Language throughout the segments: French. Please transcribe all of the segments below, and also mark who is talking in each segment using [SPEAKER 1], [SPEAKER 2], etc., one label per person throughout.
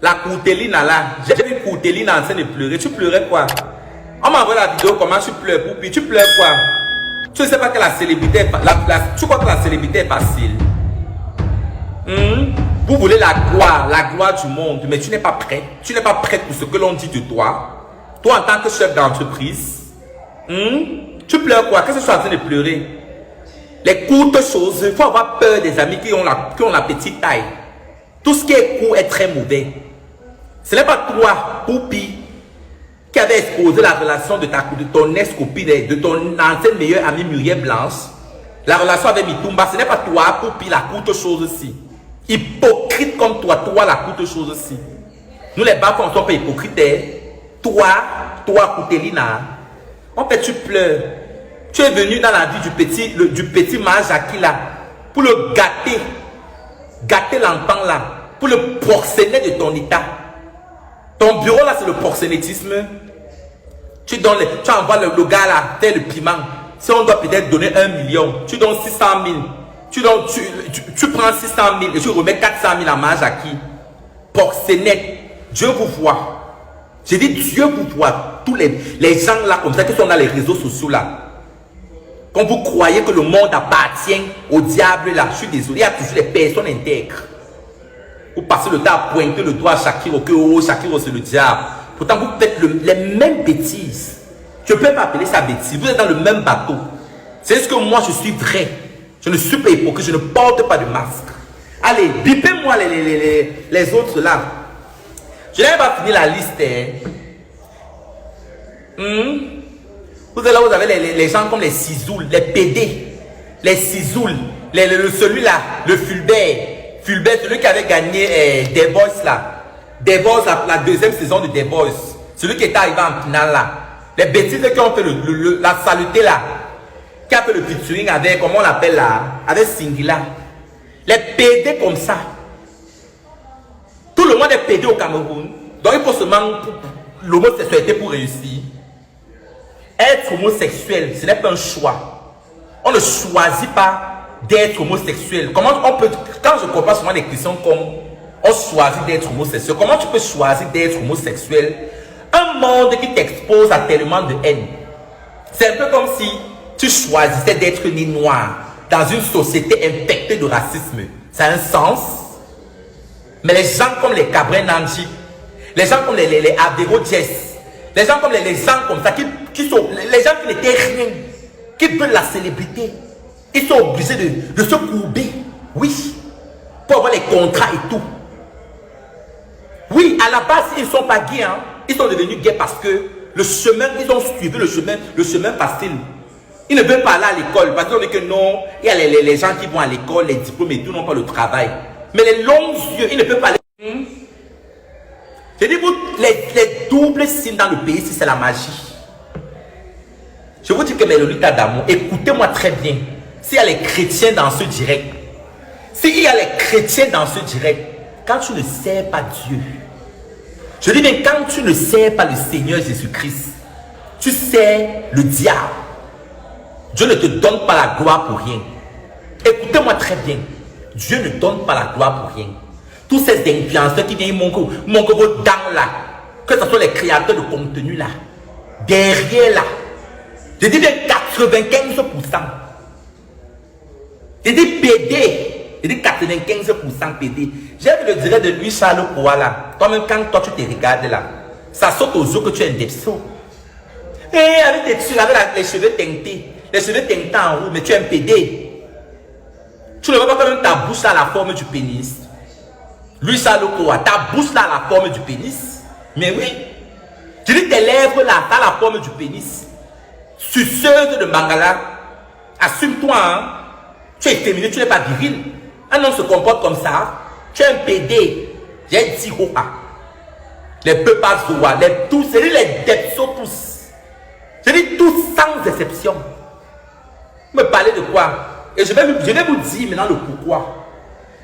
[SPEAKER 1] La Courtelina là, j'ai vu Courtelina en train de pleurer. Tu pleurais quoi? On m'a envoyé la vidéo comment tu pleures, Poupi. Tu pleures quoi? Tu ne sais pas que la célébrité est, tu crois que la célébrité est facile? Vous voulez la gloire du monde, mais tu n'es pas prêt. Tu n'es pas prêt pour ce que l'on dit de toi. Toi en tant que chef d'entreprise. Tu pleures quoi? Qu'est-ce que tu es en train de pleurer? Les courtes choses, il faut avoir peur des amis qui ont la petite taille. Tout ce qui est court est très mauvais. Ce n'est pas toi, Poupi, qui avait exposé la relation de ton ex-copine, de ton ancienne meilleure amie Muriel Blanche. La relation avec Mitumba, ce n'est pas toi, Poupi, la courte chose aussi. Hypocrite comme toi, la courte chose aussi. Nous les bas, on ne sommes pas hypocrites. Toi, Courtelina, en fait, tu pleures. Tu es venu dans la vie du petit Majaki là, pour le gâter l'enfant là, pour le porcelet de ton état. Ton bureau là, c'est le porcelettisme. Tu envoies le gars là, faire le piment. Si on doit peut-être donner 1 million, tu donnes 600 000. Tu prends 600 000 et tu remets 400 000 à Majaki. Porcelet, Dieu vous voit. J'ai dit Dieu vous voit. Tous les gens là comme ça qui sont dans les réseaux sociaux là. Quand vous croyez que le monde appartient au diable là, je suis désolé, il y a toujours des personnes intègres. Vous passez le temps à pointer le doigt à Shakiro, que oh, Shakiro c'est le diable. Pourtant vous faites les mêmes bêtises. Je ne peux pas appeler ça bêtise, vous êtes dans le même bateau. C'est juste que moi je suis vrai. Je ne suis pas hypocrite, je ne porte pas de masque. Allez, bipez-moi les autres là. Je n'avais pas fini la liste. Vous avez les gens comme les Sizouls, les PD, les Sizouls, celui-là, le Fulbert, celui qui avait gagné The Voice là. The Voice, la deuxième saison de The Voice. Celui qui était arrivé en finale là. Les bêtises qui ont fait la saluté là. Qui a fait le featuring avec, comment on l'appelle là, avec Singila. Les PD comme ça. Tout le monde est PD au Cameroun. Donc il faut seulement l'homosexualité pour réussir. Être homosexuel, ce n'est pas un choix. On ne choisit pas d'être homosexuel. Comment on peut, quand je compare souvent les questions comme on choisit d'être homosexuel, comment tu peux choisir d'être homosexuel? Un monde qui t'expose à tellement de haine. C'est un peu comme si tu choisissais d'être né noir dans une société infectée de racisme. Ça a un sens. Mais les gens comme les Cabrin Nanji, les gens comme les Abdero Jess, les gens comme les gens comme ça, qui sont les gens qui n'étaient rien, qui veulent la célébrité, ils sont obligés de se courber, oui, pour avoir les contrats et tout. Oui, à la base, ils ne sont pas gays, hein. Ils sont devenus gays parce que le chemin, ils ont suivi le chemin facile. Ils ne veulent pas aller à l'école parce qu'on dit que non, il y a les gens qui vont à l'école, les diplômes et tout n'ont pas le travail. Mais les longs yeux, ils ne peuvent pas aller. Je dis vous, les doubles signes dans le pays, c'est la magie. Je vous dis que mes Lolita d'amour, écoutez-moi très bien. S'il y a les chrétiens dans ce direct, s'il y a les chrétiens dans ce direct, quand tu ne sais pas Dieu, je dis bien quand tu ne sais pas le Seigneur Jésus-Christ, tu sais le diable. Dieu ne te donne pas la gloire pour rien. Écoutez-moi très bien. Dieu ne donne pas la gloire pour rien. Tous ces influenceurs qui viennent mon vos dents là, que ce soit les créateurs de contenu là, derrière là, je dis bien 95%. Je dis PD, je dis 95% PD. J'ai vu le direct de lui, Charles Koala. Toi-même, quand toi tu te regardes là, ça saute aux yeux que tu es un depso. Et avec les cheveux teintés, en haut, mais tu es un PD. Tu ne vois pas quand même ta bouche à la forme du pénis. Lui, ça le quoi? Ta bouche là à la forme du pénis. Mais oui. Tu dis tes lèvres là, t'as la forme du pénis. Suceuse de Mangala. Assume-toi, hein. Tu es féminin, tu n'es pas viril. Un homme se comporte comme ça. Tu es un PD. J'ai dit Hoa. Les Pepas Zoa, tous, c'est les Depso tous. Je dis tous sans exception. Vous me parlez de quoi? Et je vais vous dire maintenant le pourquoi.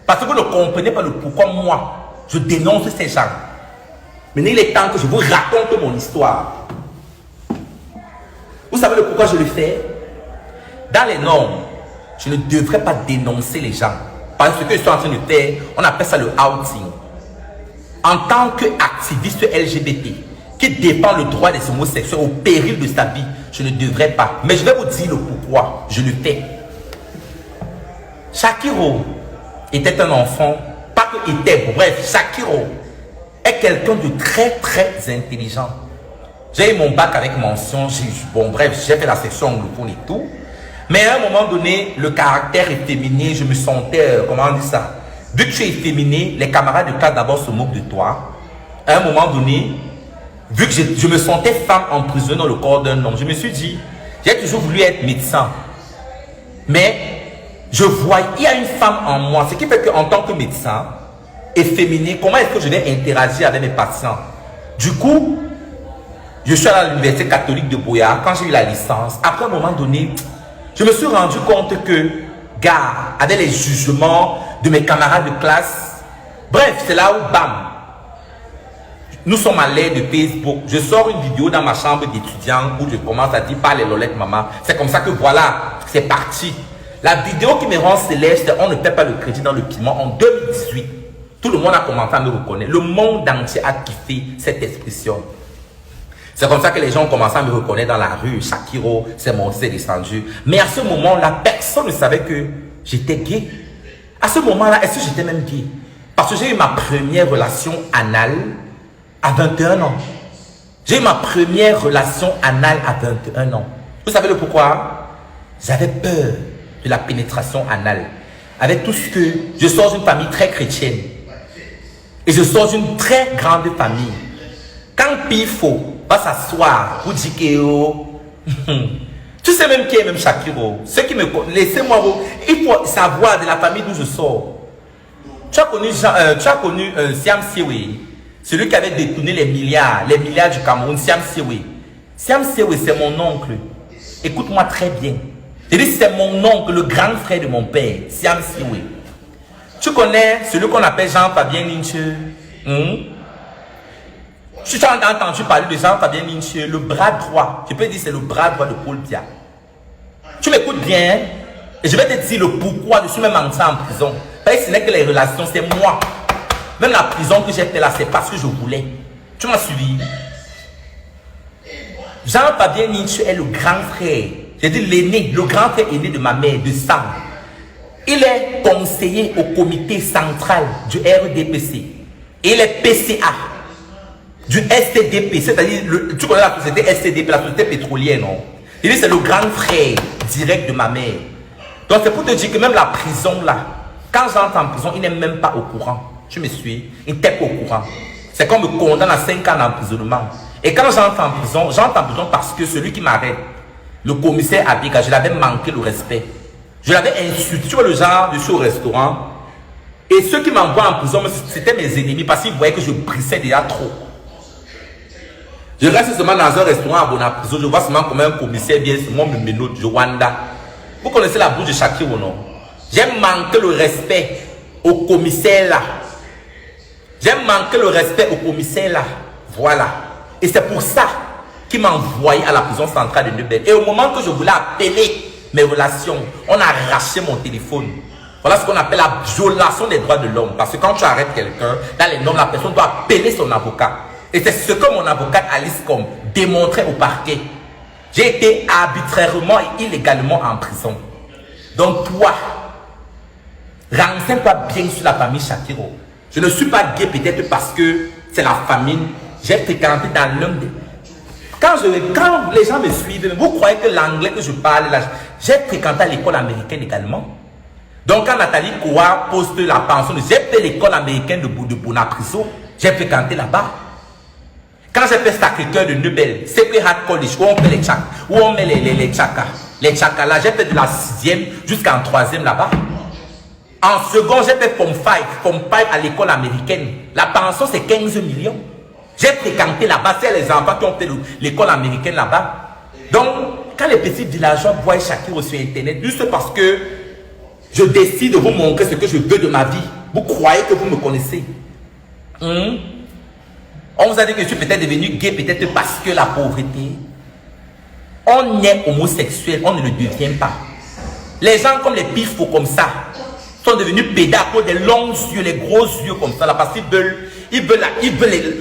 [SPEAKER 1] Parce que vous ne comprenez pas le pourquoi moi, je dénonce ces gens. Maintenant, il est temps que je vous raconte mon histoire. Vous savez le pourquoi je le fais? Dans les normes, je ne devrais pas dénoncer les gens. Parce que ce qu'ils sont en train de faire, on appelle ça le outing. en tant qu'activiste LGBT, qui défend le droit des homosexuels au péril de sa vie, je ne devrais pas. Mais je vais vous dire le pourquoi je le fais. Shakiro était un enfant, pas que était, bref, Shakiro est quelqu'un de très très intelligent. J'ai eu mon bac avec mention, bon bref, j'ai fait la section anglophone et tout. Mais à un moment donné, le caractère efféminé, je me sentais, comment on dit ça? Vu que tu es efféminé, les camarades de classe d'abord se moquent de toi. À un moment donné, vu que je me sentais femme emprisonnée dans le corps d'un homme, je me suis dit, j'ai toujours voulu être médecin. Mais je vois, il y a une femme en moi, ce qui fait qu'en tant que médecin, efféminé, comment est-ce que je vais interagir avec mes patients? Du coup, je suis à l'université catholique de Boyard, quand j'ai eu la licence, après un moment donné, je me suis rendu compte que, gars, avec les jugements de mes camarades de classe, bref, c'est là où, bam, nous sommes à l'ère de Facebook. Je sors une vidéo dans ma chambre d'étudiant où je commence à dire, pas les lolettes, maman. C'est comme ça que voilà, c'est parti. La vidéo qui me rend céleste, on ne paie pas le crédit dans le piment en 2018. Tout le monde a commencé à me reconnaître. Le monde entier a kiffé cette expression. C'est comme ça que les gens ont commencé à me reconnaître dans la rue. Shakiro, c'est monté, c'est descendu. Mais à ce moment-là, personne ne savait que j'étais gay. À ce moment-là, est-ce que j'étais même gay? Parce que j'ai eu ma première relation anale à 21 ans. J'ai eu ma première relation anale à 21 ans. Vous savez le pourquoi? J'avais peur de la pénétration anale. Avec tout ce que... Je sors d'une famille très chrétienne. Et je sors d'une très grande famille. Quand Pifo va s'asseoir pour dire que... Oh, tu sais même qui est même Shakiro. Ceux qui me connaissent, laissez-moi vous. Il faut savoir de la famille d'où je sors. Tu as connu Siam Siwe. Celui qui avait détourné les milliards du Cameroun, Siam Siwe. Siam Siwe, c'est mon oncle. Écoute-moi très bien. Je dis, c'est mon oncle, le grand frère de mon père, Siam Siwe. Tu connais celui qu'on appelle Jean-Fabien Lynch? Tu as entendu parler de Jean-Fabien Lynch, le bras droit. Je peux dire c'est le bras droit de Paul Biya. Tu m'écoutes bien et je vais te dire le pourquoi je suis même entré en prison. Parce que ce n'est que les relations, c'est moi. Même la prison que j'ai fait là, c'est parce que je voulais. Tu m'as suivi? Jean-Fabien Lynch est le grand frère. J'ai dit l'aîné, le grand frère aîné de ma mère, de sang. Il est conseiller au comité central du RDPC. Et il est PCA du STDP, c'est-à-dire, tu connais la société STDP, la société pétrolière, non? Il dit c'est le grand frère direct de ma mère. Donc c'est pour te dire que même la prison là, quand j'entre en prison, il n'est même pas au courant. Tu me suis? Il n'était pas au courant. C'est qu'on me condamne à 5 ans d'emprisonnement. Et quand j'entre en prison parce que celui qui m'arrête, le commissaire Abiga, je l'avais manqué le respect. Je l'avais insulté. Tu vois le genre, je suis au restaurant. Et ceux qui m'envoient en prison, c'était mes ennemis parce qu'ils voyaient que je brissais déjà trop. Je reste seulement dans un restaurant à Bonaprison, je vois seulement comme un commissaire vient seulement me menote, Joanda. Vous connaissez la bouche de Shakiro ou non? J'ai manqué le respect au commissaire là. J'ai manqué le respect au commissaire là. Voilà. Et c'est pour ça qu'il m'a envoyé à la prison centrale de Nebel. Et au moment que je voulais appeler mes relations, on a arraché mon téléphone. Voilà ce qu'on appelle la violation des droits de l'homme. Parce que quand tu arrêtes quelqu'un, dans les normes, la personne doit appeler son avocat. Et c'est ce que mon avocate Alice Com démontrait au parquet. J'ai été arbitrairement et illégalement en prison. Donc toi, renseigne-toi bien sur la famille Shakiro. Je ne suis pas gay peut-être parce que c'est la famine. J'ai fréquenté dans l'un des... Quand les gens me suivent, vous croyez que l'anglais que je parle là, j'ai fréquenté à l'école américaine également. Donc quand Nathalie Koua poste la pension, j'ai fait l'école américaine de Bonaprison, j'ai fréquenté là-bas. Quand j'ai fait Sacré-Cœur de Nebel, Sacred Heart College, où on fait les tchakas, où on met les tchakas. Les tchakas là, j'ai fait de la 6e jusqu'en 3e là-bas. En second, j'ai fait Form 5 à l'école américaine. La pension, c'est 15 millions. J'ai fréquenté là-bas, c'est les enfants qui ont fait l'école américaine là-bas. Donc, quand les petits villageois voient Shakiro sur Internet, juste parce que je décide de vous montrer ce que je veux de ma vie, vous croyez que vous me connaissez? On vous a dit que je suis peut-être devenu gay, peut-être parce que la pauvreté. On est homosexuel, on ne le devient pas. Les gens comme les pifos comme ça sont sont devenus pédés à cause des longs yeux, les gros yeux comme ça, là, parce qu'ils veulent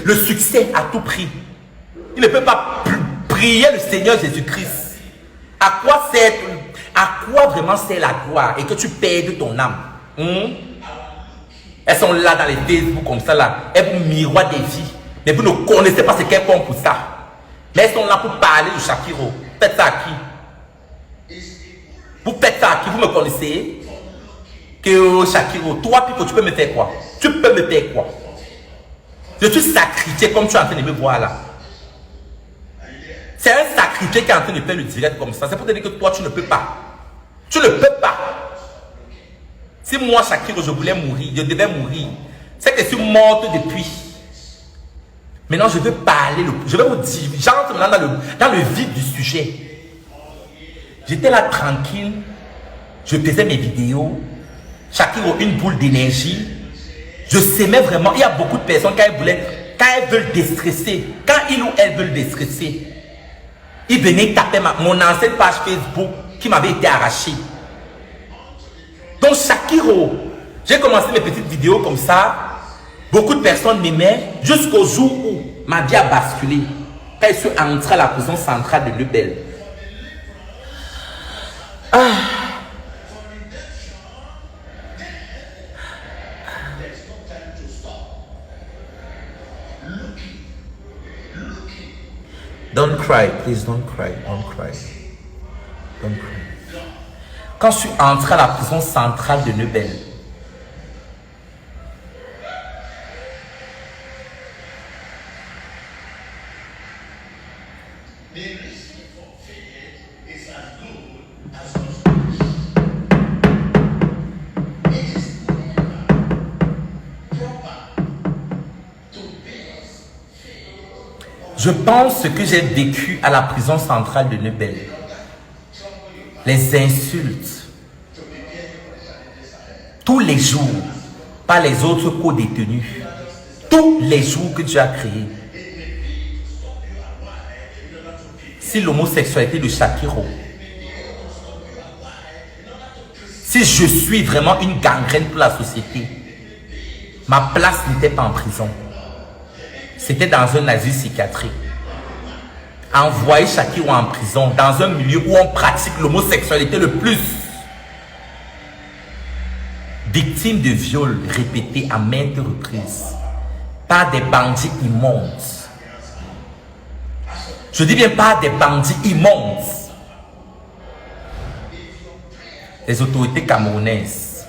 [SPEAKER 1] le succès à tout prix. Ils ne peuvent pas prier le Seigneur Jésus-Christ. À quoi vraiment sert la gloire et que tu perds ton âme? Elles sont là dans les Facebook comme ça, là. Elles vous miroitent des vies. Mais vous ne connaissez pas ce qu'elles font pour ça. Mais elles sont là pour parler de Shakiro. Faites ça à qui? Vous faites ça à qui? Vous me connaissez? Que Shakiro, toi, Pipo, tu peux me faire quoi? Tu peux me faire quoi? Je suis sacrifié comme tu es en train de me voir là. C'est un sacrifié qui est en train de faire le direct comme ça. C'est pour te dire que toi, tu ne peux pas. Tu ne peux pas. Si moi, Shakiro, je voulais mourir, je devais mourir. C'est que je suis morte depuis. Maintenant, je veux parler, je vais vous dire, j'entre maintenant dans le vif du sujet. J'étais là tranquille, je faisais mes vidéos, Shakiro, une boule d'énergie. Je s'aimais vraiment. Il y a beaucoup de personnes quand elles veulent déstresser, quand ils ou elles veulent déstresser, ils venaient taper mon ancienne page Facebook qui m'avait été arrachée. Donc Shakiro, j'ai commencé mes petites vidéos comme ça. Beaucoup de personnes m'aimaient jusqu'au jour où ma vie a basculé. Quand je suis entré à la prison centrale de Lebel. Don't cry, please don't cry, don't cry. Don't cry. Quand je suis entré à la prison centrale de Lebel, je pense que j'ai vécu à la prison centrale de Lebel. Les insultes. Tous les jours. Par les autres co-détenus. Tous les jours que Dieu a créés. Si l'homosexualité de Shakiro. Si je suis vraiment une gangrène pour la société. Ma place n'était pas en prison. C'était dans un asile psychiatrique. Envoyer Shakiro en prison dans un milieu où on pratique l'homosexualité le plus. Victime de viols répétés à maintes reprises par des bandits immondes. Je dis bien par des bandits immondes. Les autorités camerounaises.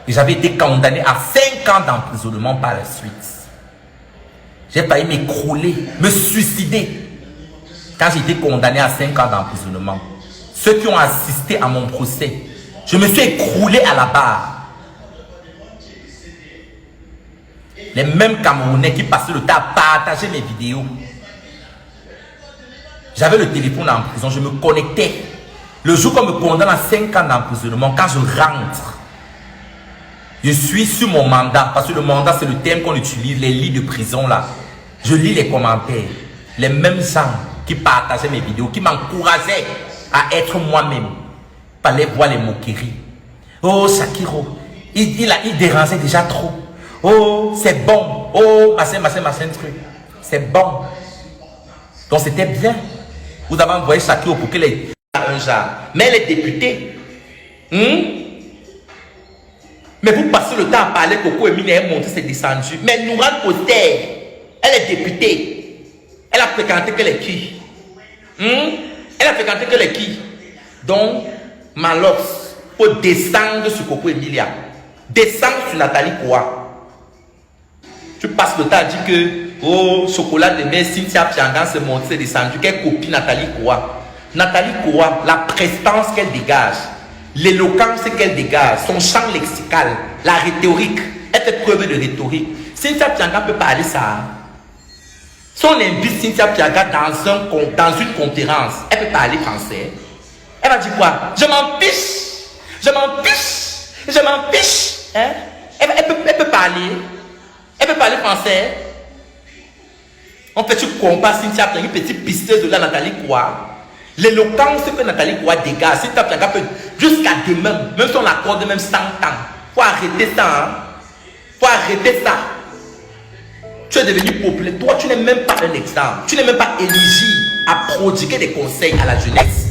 [SPEAKER 1] Et j'avais été condamné à 5 ans d'emprisonnement par la suite. J'ai failli m'écrouler, me suicider. Quand j'ai été condamné à 5 ans d'emprisonnement, ceux qui ont assisté à mon procès, je me suis écroulé à la barre. Les mêmes Camerounais qui passaient le temps à partager mes vidéos. J'avais le téléphone en prison, je me connectais. Le jour qu'on me condamne à 5 ans d'emprisonnement, quand je rentre, je suis sur mon mandat, parce que le mandat c'est le terme qu'on utilise, les lits de prison là. Je lis les commentaires, les mêmes gens qui partageaient mes vidéos, qui m'encourageaient à être moi-même. Fallait voir les moqueries. Oh Shakiro, il dérangeait déjà trop. Oh c'est bon, oh machin truc. C'est bon. Donc c'était bien. Vous avez envoyé Shakiro pour qu'il ait un genre. Mais elle est députée. Mais vous passez le temps à parler, Coco Emile est monté, c'est descendu. Mais Nourane Poster, elle est députée. Elle a fréquenté que les qui? Elle a fréquenté que les qui? Donc, Malox, faut descendre sur Coco Emilia. Descendre sur Nathalie Koua. Tu passes le temps à dire que, oh, chocolat de mer, Cynthia Piangan se monte, c'est descendu. Quelle copie Nathalie Koua? Nathalie Koua, la prestance qu'elle dégage. L'éloquence qu'elle dégage, son champ lexical, la rhétorique, elle fait preuve de rhétorique. Cynthia Pianga peut parler ça. Si on invite Cynthia Pianga dans une conférence, elle peut parler français. Elle va dire quoi? Je m'en fiche. Je m'en fiche. Je m'en fiche. Hein? Elle peut parler. Elle peut parler français. En fait, tu compares Cynthia Pianga, une petite pisteuse de la Nathalie Koua. L'éloquence que Nathalie Koua dégage, Cynthia Pianga peut Jusqu'à demain, même si on accorde même 100 ans. Faut arrêter ça. Hein? Faut arrêter ça. Tu es devenu populaire. Toi, tu n'es même pas un exemple. Tu n'es même pas éligible à prodiguer des conseils à la jeunesse.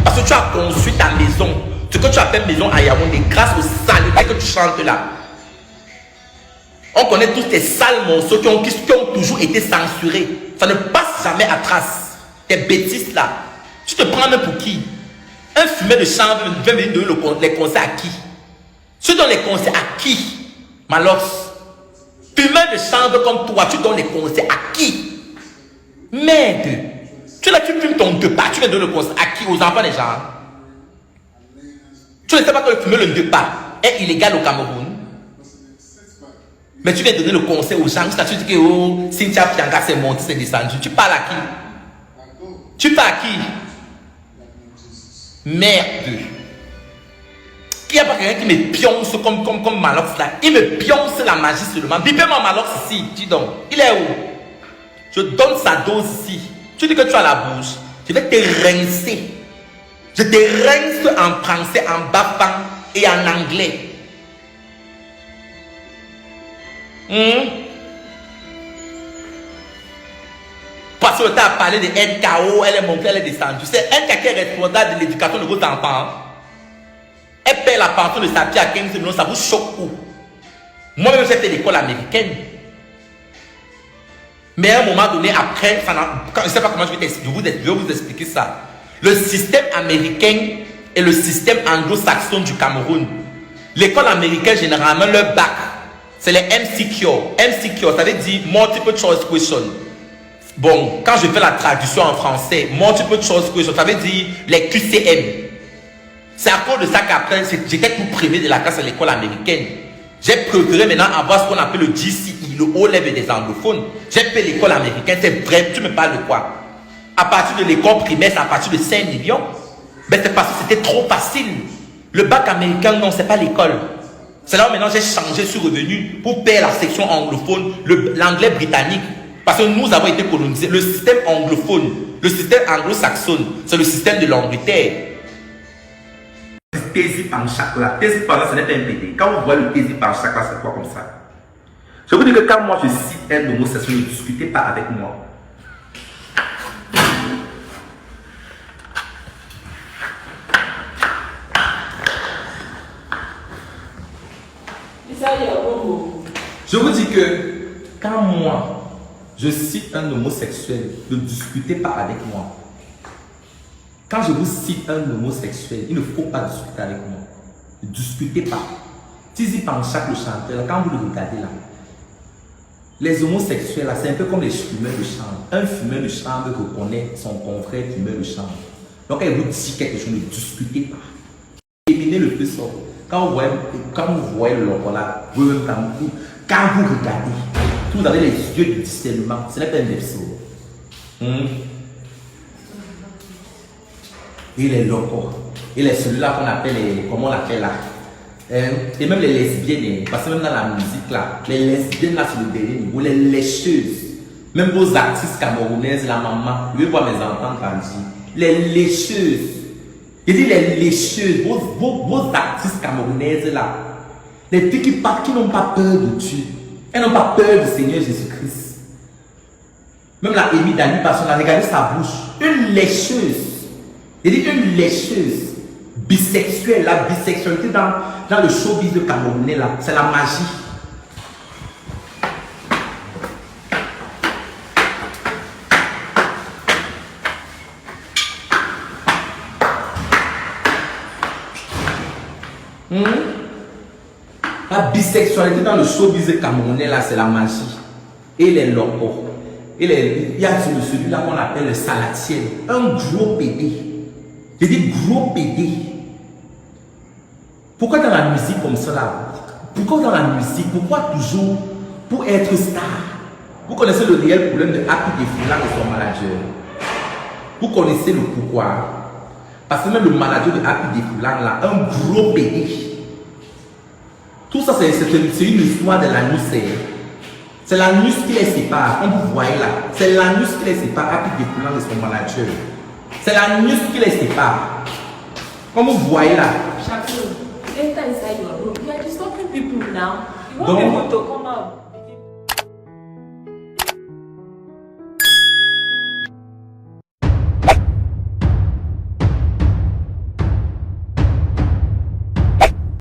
[SPEAKER 1] Parce que tu as construit ta maison. Ce que tu appelles maison à Yaoundé, grâce au saluté que tu chantes là. On connaît tous tes sales morceaux qui ont toujours été censurés. Ça ne passe jamais à trace. Tes bêtises là. Tu te prends même pour qui? Un fumeur de chanvre vient venir donner les conseils à qui? Tu donnes les conseils à qui? Malox. Fumeur de chanvre comme toi, tu donnes les conseils à qui? Merde. Tu fumes ton depas, tu viens donner le conseil à qui? Aux enfants des gens. Tu ne sais pas que le fumer le depas est illégal au Cameroun. Mais tu viens donner le conseil aux gens. Tu dis que oh, Cynthia Pianga s'est montée, s'est descendue. Tu parles à qui? Tu parles à qui? Merde. Il n'y a pas quelqu'un qui me pionce comme Malox là. Il me pionce la magie seulement. Bipez-moi Malox ici. Dis donc. Il est où? Je donne sa dose ici. Tu dis que tu as la bouche. Je vais te rincer. Je te rince en français, en bafang et en anglais. Parce que tu as parlé de NKO, elle est montée, elle est descendue. C'est NKO qui est responsable de l'éducation de vos enfants. Elle paie la pension de sa fille à 15 millions, ça vous choque où? Moi-même, j'ai fait l'école américaine. Mais à un moment donné, après, je ne sais pas comment je vais vous expliquer ça. Le système américain et le système anglo-saxon du Cameroun. L'école américaine, généralement, leur bac, c'est les MCQ. MCQ, ça veut dire Multiple Choice Question. Bon, quand je fais la traduction en français, Multiple Choice Question, ça veut dire les QCM. C'est à cause de ça qu'après, j'étais tout privé de la classe à l'école américaine. J'ai préféré maintenant avoir ce qu'on appelle le GCE, le haut level des anglophones. J'ai fait l'école américaine, c'est vrai, tu me parles de quoi? À partir de l'école primaire, c'est à partir de 5 millions. Mais c'est parce que c'était trop facile. Le bac américain, non, c'est pas l'école. C'est là où maintenant j'ai changé, je suis revenu pour payer la section anglophone, l'anglais britannique. Parce que nous avons été colonisés. Le système anglophone, le système anglo-saxon, c'est le système de l'Angleterre. Thésy Panchak là. Thésy Panchak, ce n'est pas un PD. Quand vous voyez le Thésy Panchak là, c'est quoi comme ça? Je vous dis que quand moi je cite un homosexuel, ne discutez pas avec moi. Je vous dis que quand moi je cite un homosexuel, ne discutez pas avec moi. Quand je vous cite un homosexuel, il ne faut pas discuter avec moi. Ne discutez pas. Thésy Panchak, le chanteur, quand vous le regardez là, les homosexuels là, c'est un peu comme les fumeurs de chambre. Un fumeur de chambre reconnaît son confrère fumeur de chambre. Donc elle vous dit quelque chose, ne discutez pas. Éliminez le plus fort. Quand vous voyez le logo là, quand vous regardez, vous avez les yeux du discernement. Ce n'est pas un verso. Il est loco. Il est celui-là qu'on appelle comment on l'appelle là. Et même les lesbiennes, parce que même dans la musique là, les lesbiennes là sur le dernier niveau, les lécheuses. Même vos artistes camerounaises, la maman, je vais voir mes enfants grandir. Les lécheuses. Je dis les lécheuses, vos artistes camerounaises là. Les filles qui partent, qui n'ont pas peur de Dieu. Elles n'ont pas peur du Seigneur Jésus-Christ. Même la Amy Dani, parce qu'on a regardé sa bouche. Une lécheuse. Il dit une lécheuse bisexuelle, la bisexualité dans le showbiz de Camerounais là, c'est la magie. La bisexualité dans le showbiz de Camerounais là, c'est la magie. Et les locaux. Il y a celui-là qu'on appelle le salatiel, un gros pédé. Je dis gros pédé. Pourquoi dans la musique comme ça là? Pourquoi dans la musique? Pourquoi toujours pour être star? Vous connaissez le réel problème de Happy Defoulang et son manager. Vous connaissez le pourquoi? Parce que même le manager de Happy Defoulang là, un gros pédé. Tout ça c'est une histoire de l'anus. C'est l'anus qui les sépare. Comme vous voyez là, c'est l'anus qui les sépare. Happy Defoulang et son manager. C'est l'anus qui les sépare. Comme vous voyez là.
[SPEAKER 2] Chapeau, enter inside your room. You are disturbing people now. You want
[SPEAKER 1] Donc,
[SPEAKER 2] people to come out.